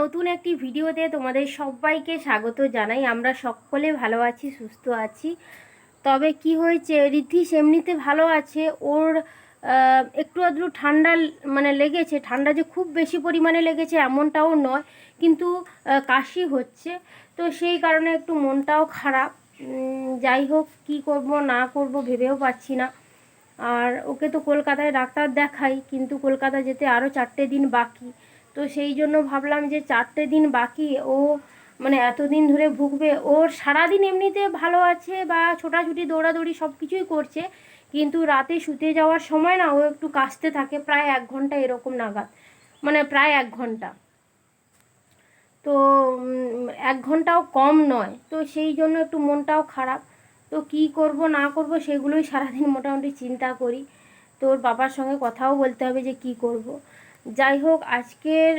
নতুন একটি ভিডিওতে তোমাদের সবাইকে স্বাগত জানাই। আমরা সকলে ভালো আছি, সুস্থ আছি। তবে কি হয়েছে, ঋদ্ধিস এমনিতে ভালো আছে, ওর একটু আধটু ঠান্ডা লেগেছে। ঠান্ডা যে খুব বেশি পরিমাণে লেগেছে এমনটাও নয়, কিন্তু কাশি হচ্ছে। তো সেই কারণে একটু মনটাও খারাপ। যাই হোক, কী করব না করব ভেবেও পাচ্ছি না। আর ওকে তো কলকাতায় ডাক্তার দেখাই, কিন্তু কলকাতা যেতে আরও 4টে দিন বাকি। তো সেই জন্য ভাবলাম যে 4টে দিন বাকি, ও এতদিন ধরে ভুগবে। ওর সারাদিন এমনিতে ভালো আছে, বা ছোটাছুটি দৌড়াদৌড়ি সব কিছুই করছে, কিন্তু রাতে শুতে যাওয়ার সময় না ও একটু কাশতে থাকে, প্রায় 1 ঘন্টা এরকম নাগাদ, প্রায় 1 ঘন্টা। তো 1 ঘন্টাও কম নয়। তো সেই জন্য একটু মনটাও খারাপ। তো কি করব না করব সেগুলোই সারাদিন মোটামুটি চিন্তা করি। তো ওর বাবার সঙ্গে কথাও বলতে হবে যে কি করব। যাই হোক, আজকের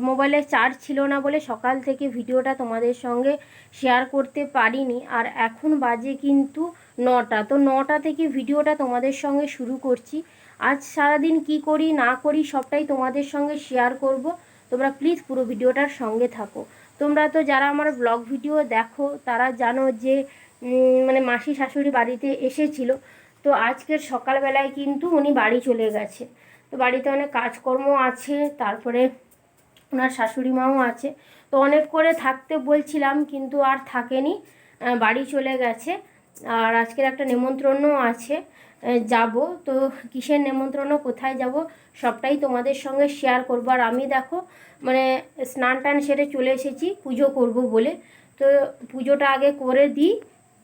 মোবাইলে চার্জ ছিল না বলে সকাল থেকে ভিডিওটা তোমাদের সঙ্গে শেয়ার করতে পারিনি। আর এখন বাজে কিন্তু 9টা। তো 9টা থেকে ভিডিওটা তোমাদের সঙ্গে শুরু করছি। আজ সারাদিন কি করি না করি সবটাই তোমাদের সঙ্গে শেয়ার করব। তোমরা প্লিজ পুরো ভিডিওটার সঙ্গে থাকো। তোমরা তো যারা আমার ব্লগ ভিডিও দেখো তারা জানো যে মাসি শাশুড়ি বাড়িতে এসেছিল। তো আজকের সকালবেলায় কিন্তু উনি বাড়ি চলে গেছে। তো বাড়িতে অনেক কাজকর্ম আছে, তারপরে ওনার শাশুড়ি মাও আছে। তো অনেক করে থাকতে বলছিলাম, কিন্তু আর থাকেনি, বাড়ি চলে গেছে। আর আজকের একটা নেমন্ত্রণও আছে, যাব। তো কিসের নেমন্ত্রণ, কোথায় যাব সবটাই তোমাদের সঙ্গে শেয়ার করবো। আর আমি দেখো স্নান টান সেরে চলে এসেছি পুজো করব বলে। তো পুজোটা আগে করে দিই,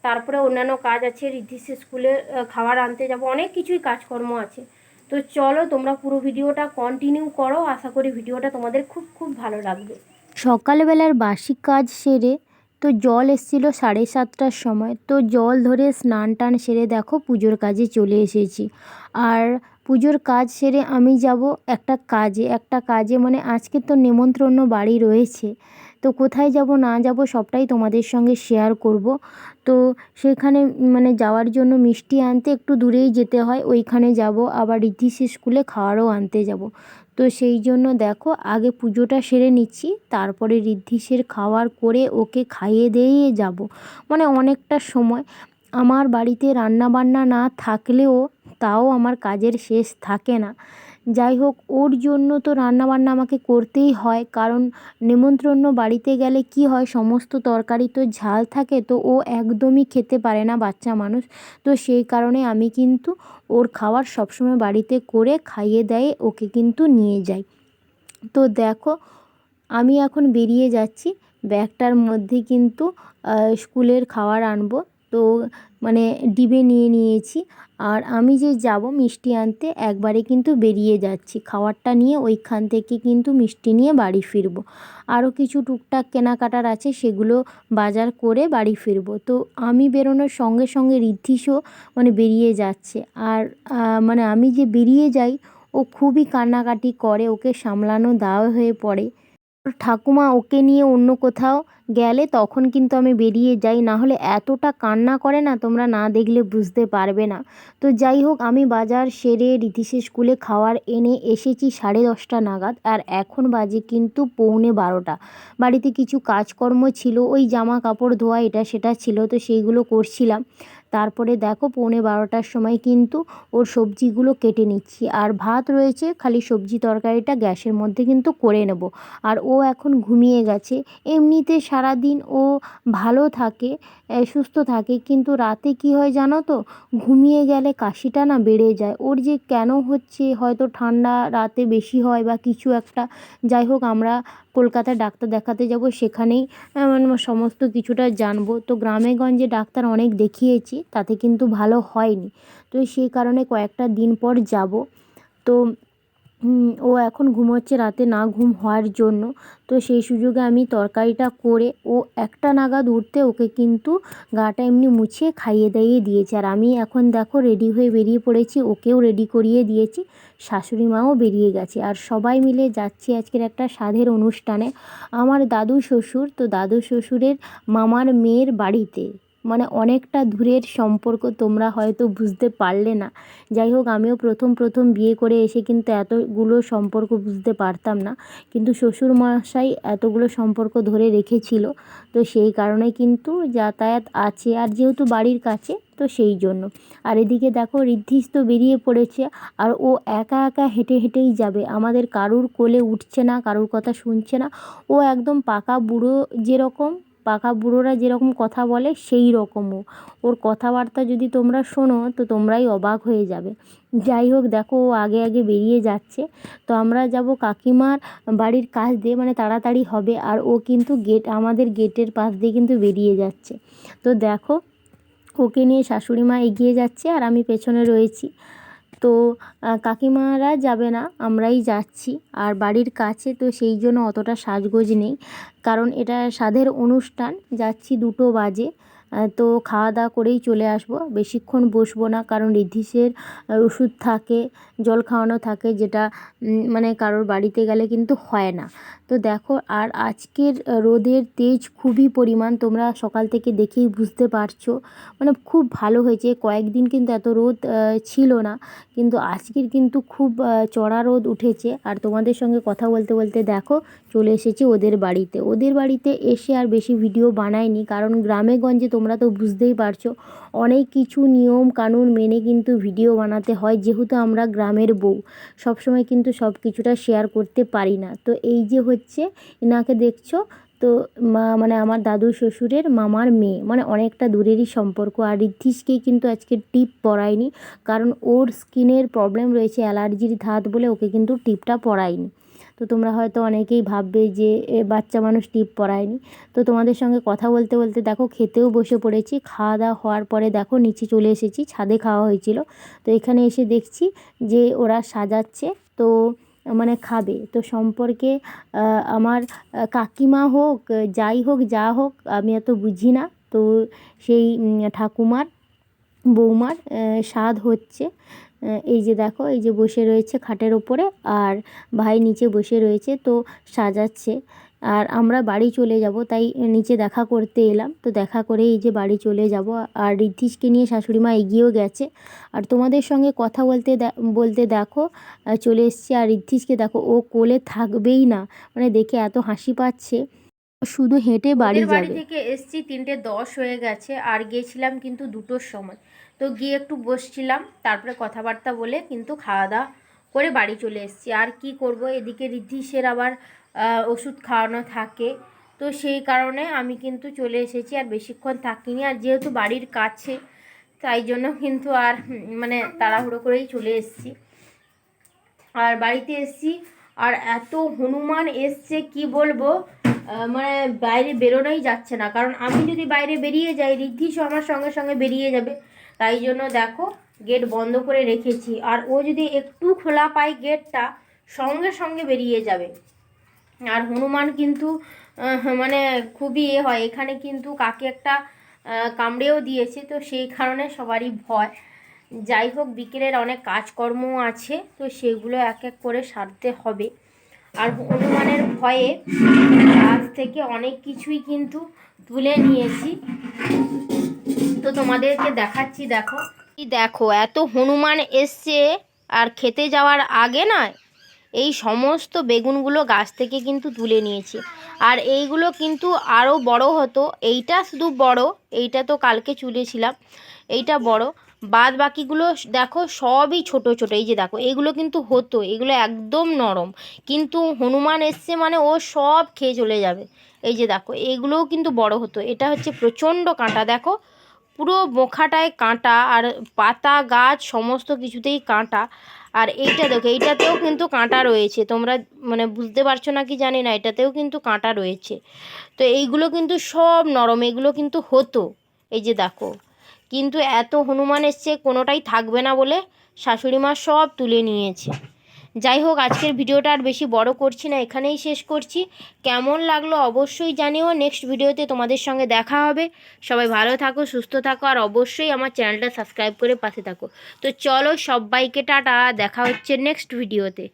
তারপরে অন্যান্য কাজ আছে। ঋদ্ধিসের স্কুলে খাবার আনতে যাব, অনেক কিছুই কাজকর্ম আছে। তো চলো তোমরা পুরো ভিডিওটা কন্টিনিউ করো, আশা করি ভিডিওটা তোমাদের খুব খুব ভালো লাগবে। সকালবেলার বাসি কাজ সেরে তো জল এসেছিল 7:30টার সময়। তো জল ধরে স্নান টান সেরে দেখো পুজোর কাজে চলে এসেছি। আর পুজোর কাজ সেরে আমি যাব একটা কাজে আজকে তো নেমন্ত্রণ বাড়ি রয়েছে। তো কোথায় যাব না যাব সবটাই তোমাদের সঙ্গে শেয়ার করব। তো সেখানে যাওয়ার জন্য মিষ্টি আনতে একটু দূরেই যেতে হয়, ওইখানে যাব। আবার ঋদ্ধিসের স্কুলে খাওয়ারও আনতে যাব। তো সেই জন্য দেখো আগে পুজোটা সেরে নিচ্ছি, তারপরে ঋদ্ধিসের খাওয়ার করে ওকে খাইয়ে দিয়ে যাব। অনেকটা সময় আমার বাড়িতে রান্না বান্না না থাকলেও তাও আমার কাজের শেষ থাকে না। যাই হোক, ওর জন্য তো রান্নাবান্না আমাকে করতেই হয়, কারণ নেমন্ত্রণ বাড়িতে গেলে কি হয়, সমস্ত তরকারি তো ঝাল থাকে, তো ও একদমই খেতে পারে না, বাচ্চা মানুষ। তো সেই কারণে আমি কিন্তু ওর খাবার সবসময় বাড়িতে করে খাইয়ে দেয় ওকে কিন্তু নিয়ে যাই। তো দেখো আমি এখন বেরিয়ে যাচ্ছি, ব্যাগটার মধ্যে কিন্তু স্কুলের খাবার আনবো। তো ডিবে নিয়ে নিয়েছি। আর আমি যে যাব মিষ্টি আনতে, একবারে কিন্তু বেরিয়ে যাচ্ছি, খাবারটা নিয়ে ওইখান থেকে কিন্তু মিষ্টি নিয়ে বাড়ি ফিরবো। আরও কিছু টুকটাক কেনাকাটার আছে, সেগুলো বাজার করে বাড়ি ফিরবো। তো আমি বেরোনোর সঙ্গে সঙ্গে ঋদ্ধিসও বেরিয়ে যাচ্ছে। আর আমি যে বেরিয়ে যাই ও খুবই কান্নাকাটি করে, ওকে সামলানো দাওয়া হয়ে পড়ে। ওর ঠাকুমা ওকে নিয়ে অন্য কোথাও গেলে তখন কিন্তু আমি বেরিয়ে যাই, না হলে এতটা কান্না করে না, তোমরা না দেখলে বুঝতে পারবে না। তো যাই হোক, আমি বাজার সেরে ঋদ্ধিসের স্কুলে খাবার এনে এসেছি 10:30 নাগাদ। আর এখন বাজে কিন্তু 11:45। বাড়িতে কিছু কাজকর্ম ছিল, ওই জামা কাপড় ধোয়া এটা সেটা ছিল, তো সেইগুলো করছিলাম। তারপরে দেখো 11:45টার সময় কিন্তু ওর সবজিগুলো কেটে নিচ্ছি। আর ভাত রয়েছে, খালি সবজি তরকারিটা গ্যাসের মধ্যে কিন্তু করে নেব। আর ও এখন ঘুমিয়ে গেছে। এমনিতে সারাদিন ও ভালো থাকে, সুস্থ থাকে, কিন্তু রাতে কি হয় জানো তো, ঘুমিয়ে গেলে কাশিটা না বেড়ে যায়। ওর যে কেন হচ্ছে, হয়তো ঠান্ডা রাতে বেশি হয় বা কিছু একটা। যাই হোক, আমরা কলকাতায় ডাক্তার দেখাতে যাব, সেখানেই সমস্ত কিছুটা জানবো। তো গ্রামে গঞ্জে ডাক্তার অনেক দেখিয়েছি, তাতে কিন্তু ভালো হয়নি। তো সেই কারণে কয়েকটা দিন পর যাব। তো ও এখন ঘুমোচ্ছে রাতে না ঘুম হওয়ার জন্য। তো সেই সুযোগে আমি তরকারিটা করে ও 1টা নাগাদ উঠতে ওকে কিন্তু গাটা এমনি মুছিয়ে খাইয়ে দাইয়ে দিয়েছি। আর আমি এখন দেখো রেডি হয়ে বেরিয়ে পড়েছি, ওকেও রেডি করিয়ে দিয়েছি। শাশুড়ি মাও বেরিয়ে গেছে, আর সবাই মিলে যাচ্ছি আজকের একটা সাধের অনুষ্ঠানে। আমার দাদু শ্বশুর, তো দাদু শ্বশুরের মামার মেয়ের বাড়িতে, মানে অনেকটা দূরের সম্পর্ক, তোমরা হয়তো বুঝতে পারলে না। যাই হোক, আমিও প্রথম প্রথম বিয়ে করে এসে কিন্তু এতগুলো সম্পর্ক বুঝতে পারতাম না, কিন্তু শ্বশুরমশাই এতগুলো সম্পর্ক ধরে রেখেছিল। তো সেই কারণে কিন্তু যাতায়াত আছে, আর যেহেতু বাড়ির কাছে তো সেই জন্য। আর এদিকে দেখো ঋদ্ধিস তো বেরিয়ে পড়েছে, আর ও একা একা হেঁটে হেঁটেই যাবে, আমাদের কারুর কোলে উঠছে না, কারুর কথা শুনছে না। ও একদম পাকা বুড়ো, যেরকম পাকা বুড়োরা যেরকম কথা বলে সেই রকমও। ওর কথাবার্তা যদি তোমরা শোনো তো তোমরাই অবাক হয়ে যাবে। যাই হোক, দেখো ও আগে আগে বেরিয়ে যাচ্ছে। তো আমরা যাব কাকিমার বাড়ির কাছ দিয়ে, মানে তাড়াতাড়ি হবে, আর ও কিন্তু আমাদের গেটের পাশ দিয়ে কিন্তু বেরিয়ে যাচ্ছে। তো দেখো ওকে নিয়ে শাশুড়ি মা এগিয়ে যাচ্ছে আর আমি পেছনে রয়েছি। তো কাকিমারা যাবে না, আমরাই যাচ্ছি। আর বাড়ির কাছে তো সেই জন্য অতটা সাজগোজ নেই, কারণ এটা সাধের অনুষ্ঠান। যাচ্ছি 2টো বাজে। তো খাওয়া দাওয়া করেই চলে আসব, বেশিক্ষণ বসবো না, কারণ ঋদ্ধিসের ওষুধ থাকে, জল খাওয়ানো থাকে, যেটা মানে কারোর বাড়িতে গেলে কিন্তু হয় না। তো দেখো, আর আজকের রোদের তেজ খুবই পরিমাণ, তোমরা সকাল থেকে দেখেই বুঝতে পারছো। মানে খুব ভালো হয়েছে, কয়েকদিন কিন্তু এত রোদ ছিল না, কিন্তু আজকের কিন্তু খুব চড়া রোদ উঠেছে। আর তোমাদের সঙ্গে কথা বলতে বলতে দেখো চলে এসেছি ওদের বাড়িতে। ওদের বাড়িতে এসে আর বেশি ভিডিও বানাইনি, কারণ গ্রামে গঞ্জে তোমরা তো বুঝতেই পারছো অনেক কিছু নিয়ম কানুন মেনে কিন্তু ভিডিও বানাতে হয়, যেহেতু আমরা গ্রামের বউ, সবসময় কিন্তু সব কিছুটা শেয়ার করতে পারি না। তো এই যে হচ্ছে এনাকে দেখছো, তো মানে আমার দাদু শ্বশুরের মামার মেয়ে, মানে অনেকটা দূরেরই সম্পর্ক। আর ঋদ্ধিসকে কিন্তু আজকে টিপ পরায়নি, কারণ ওর স্কিনের প্রবলেম রয়েছে, অ্যালার্জির ধাত বলে ওকে কিন্তু টিপটা পরায়নি। তো তোমরা হয়তো অনেকেই ভাববে যে বাচ্চা মানুষ টিপ পরায়নি। তো তোমাদের সঙ্গে কথা বলতে বলতে দেখো খেতেও বসে পড়েছি। খাওয়া দাওয়া হওয়ার পরে দেখো নিচে চলে এসেছি, ছাদে খাওয়া হয়েছিল। তো এখানে এসে দেখছি যে ওরা সাজাচ্ছে, তো মানে খাবে। তো সম্পর্কে আমার কাকিমা হোক, যাই হোক, যা হোক, আমি এত বুঝি না। তো সেই ঠাকুমার বৌমার স্বাদ হচ্ছে। এই যে দেখো, এই যে বসে রয়েছে খাটের ওপরে, আর ভাই নিচে বসে রয়েছে, তো সাজাচ্ছে। আর আমরা বাড়ি চলে যাব, তাই নিচে দেখা করতে এলাম। তো দেখা করে এই যে বাড়ি চলে যাব। আর ঋদ্ধিসকে নিয়ে শাশুড়ি মা এগিয়েও গেছে। আর তোমাদের সঙ্গে কথা বলতে বলতে দেখো চলে এসছে। আর ঋদ্ধিসকে দেখো, ও কোলে থাকবেই না, মানে দেখে এত হাসি পাচ্ছে, শুধু হেঁটে বাড়ি ওদের বাড়ি যাবে। থেকে এসছি 3:10 হয়ে গেছে, আর গিয়েছিলাম কিন্তু 2টোর সময়। তো গিয়ে একটু বসছিলাম, তারপরে কথাবার্তা বলে কিন্তু খাওয়া দাওয়া করে বাড়ি চলে এসেছি। আর কি করব, এদিকে ঋদ্ধিসের আবার ওষুধ খাওয়ানো থাকে, তো সেই কারণে আমি কিন্তু চলে এসেছি, আর বেশিক্ষণ থাকিনি। আর যেহেতু বাড়ির কাছে, তাই জন্য কিন্তু আর মানে তাড়াহুড়ো করেই চলে এসেছি। আর বাড়িতে এসেছি, আর এত হনুমান এসছে কি বলবো, মানে বাইরে বেরোনোই যাচ্ছে না, কারণ আমি যদি বাইরে বেরিয়ে যাই ঋদ্ধিসও আমার সঙ্গে সঙ্গে বেরিয়ে যাবে। তাই জন্য দেখো গেট বন্ধ করে রেখেছি, আর ও যদি একটু খোলা পায় গেটটা, সঙ্গে সঙ্গে বেরিয়ে যাবে। আর হনুমান কিন্তু মানে খুবই হয় এখানে, কিন্তু কাকে একটা কামড়েও দিয়েছে, তো সেই কারণে সবারই ভয়। যাই হোক, বিকেলের অনেক কাজকর্ম আছে, তো সেগুলো এক এক করে সারতে হবে। আর হনুমানের ভয়ে আজ থেকে অনেক কিছুই কিন্তু তুলে নিয়েছি, তো তোমাদেরকে দেখাচ্ছি। দেখো দেখো এত হনুমান এসছে, আর খেতে যাওয়ার আগে না এই সমস্ত বেগুনগুলো গাছ থেকে কিন্তু তুলে নিয়েছি। আর এইগুলো কিন্তু আরও বড় হতো, এইটা শুধু বড়, এইটা তো কালকে তুলেছিলাম, এইটা বড়, বাদ বাকিগুলো দেখো সবই ছোট ছোট। এই যে দেখো এগুলো কিন্তু হতো, এগুলো একদম নরম, কিন্তু হনুমান এসছে মানে ও সব খেয়ে চলে যাবে। এই যে দেখো এগুলোও কিন্তু বড় হতো, এটা হচ্ছে প্রচণ্ড কাঁটা, দেখো পুরো বোখাটায় কাঁটা, আর পাতা গাছ সমস্ত কিছুতেই কাঁটা। আর এইটা দেখো, এইটাতেও কিন্তু কাঁটা রয়েছে, তোমরা মানে বুঝতে পারছো না কি জানি না, এটাতেও কিন্তু কাঁটা রয়েছে। তো এইগুলো কিন্তু সব নরম, এগুলো কিন্তু হতো। এই যে দেখো, কিন্তু এত হনুমান এসছে কোনোটাই থাকবে না বলে শাশুড়ি মা সব তুলে নিয়েছে। যাই হোক, আজকের ভিডিওটা আর বেশি বড় করছি না, এখানেই শেষ করছি। কেমন লাগলো অবশ্যই জানিও, নেক্সট ভিডিওতে তোমাদের সঙ্গে দেখা হবে। সবাই ভালো থাকো, সুস্থ থাকো, আর অবশ্যই আমার চ্যানেলটা সাবস্ক্রাইব করে পাশে থাকো। তো চলো সবাইকে টাটা, দেখা হচ্ছে নেক্সট ভিডিওতে।